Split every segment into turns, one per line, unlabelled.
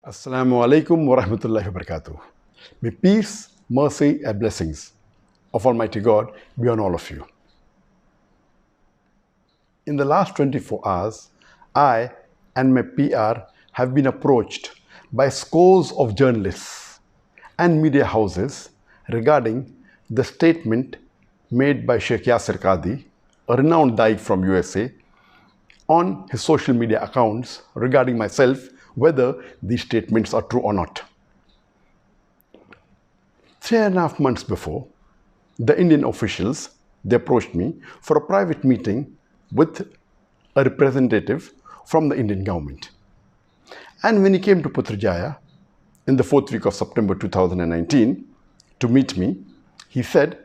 Assalamu alaikum wa rahmatullahi wa barakatuh. May peace, mercy, and blessings of Almighty God be on all of you. In the last 24 hours, I and my PR have been approached by scores of journalists and media houses regarding the statement made by Sheikh Yasir Qadhi, a renowned Naik from USA, on his social media accounts regarding myself, whether these statements are true or not. 3.5 months before, the Indian officials, they approached me for a private meeting with a representative from the Indian government. And when he came to Putrajaya in the 4th week of September 2019 to meet me, he said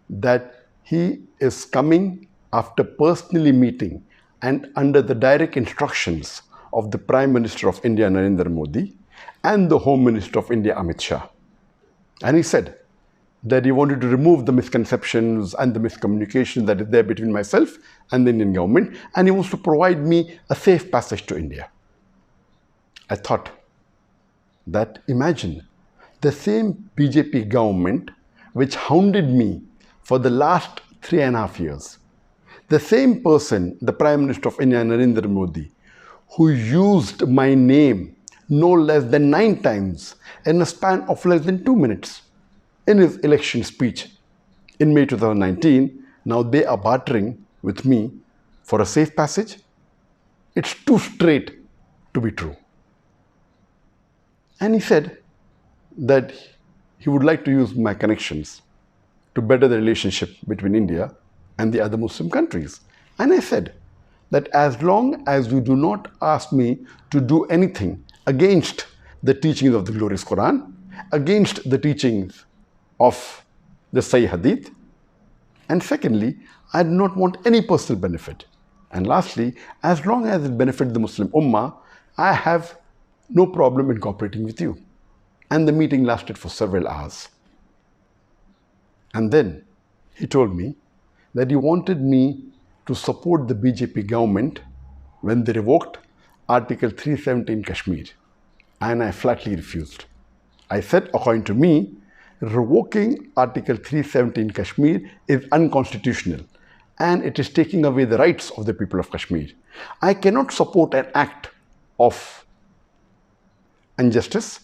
that he is coming after personally meeting and under the direct instructions of the Prime Minister of India, Narendra Modi, and the Home Minister of India, Amit Shah. And he said that he wanted to remove the misconceptions and the miscommunication that is there between myself and the Indian government, and he wants to provide me a safe passage to India. I thought that imagine the same BJP government which hounded me for the last 3.5 years, the same person, the Prime Minister of India, Narendra Modi, who used my name no less than 9 times in a span of less than 2 minutes in his election speech in May 2019, now they are bartering with me for a safe passage? It's too straight to be true. And he said that he would like to use my connections to better the relationship between India and the other Muslim countries. And I said that as long as you do not ask me to do anything against the teachings of the glorious Quran, against the teachings of the Sahih Hadith, and secondly, I do not want any personal benefit. And lastly, as long as it benefits the Muslim Ummah, I have no problem in cooperating with you. And the meeting lasted for several hours. And then he told me that he wanted me to support the BJP government when they revoked Article 370 in Kashmir. And I flatly refused. I said, according to me, revoking Article 370 in Kashmir is unconstitutional and it is taking away the rights of the people of Kashmir. I cannot support an act of injustice,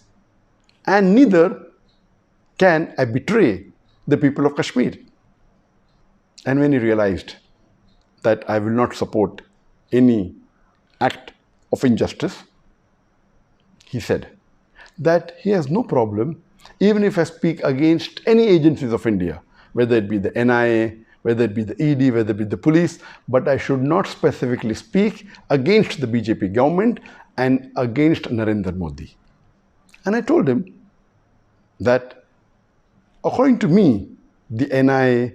and neither can I betray the people of Kashmir. And when he realized that I will not support any act of injustice, he said that he has no problem even if I speak against any agencies of India, whether it be the NIA, whether it be the ED, whether it be the police, but I should not specifically speak against the BJP government and against Narendra Modi. And I told him that according to me, the NIA,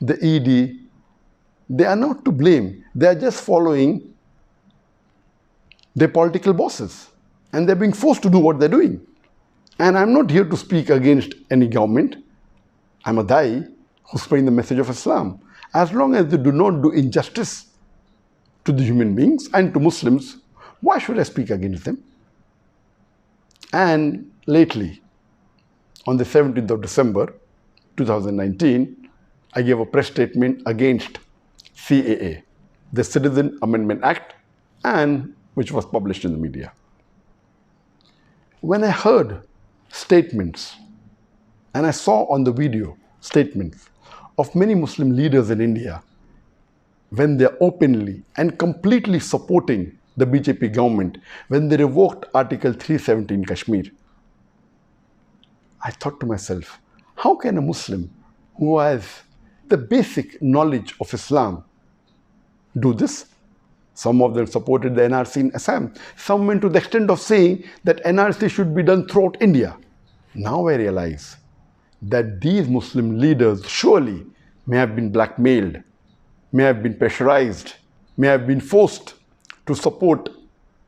the ED, they are not to blame. They are just following their political bosses and they're being forced to do what they're doing. And I'm not here to speak against any government. I'm a Dai who's spreading the message of Islam. As long as they do not do injustice to the human beings and to Muslims, why should I speak against them? And lately, on the 17th of December 2019, I gave a press statement against CAA, the Citizen Amendment Act, and which was published in the media. When I heard statements and I saw on the video statements of many Muslim leaders in India when they're openly and completely supporting the BJP government when they revoked Article 370 in Kashmir, I thought to myself, how can a Muslim who has the basic knowledge of Islam do this? Some of them supported the NRC in Assam. Some went to the extent of saying that NRC should be done throughout India. Now I realize that these Muslim leaders surely may have been blackmailed, may have been pressurized, may have been forced to support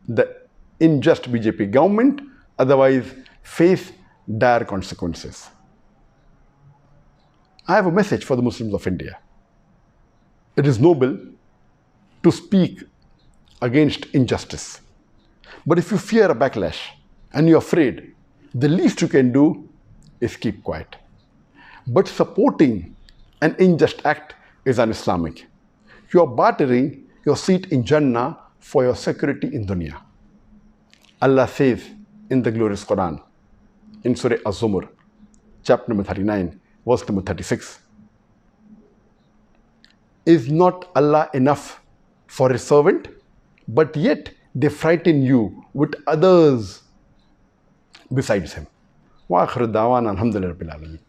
the unjust BJP government, otherwise face dire consequences. I have a message for the Muslims of India. It is noble to speak against injustice. But if you fear a backlash and you're afraid, the least you can do is keep quiet. But supporting an unjust act is un-Islamic. You are bartering your seat in Jannah for your security in dunya. Allah says in the glorious Quran, in Surah Az-Zumar, chapter number 39, verse number 36. Is not Allah enough for His servant? But yet they frighten you with others besides Him. Wa akhiru da'wana alhamdulillahi rabbil alamin.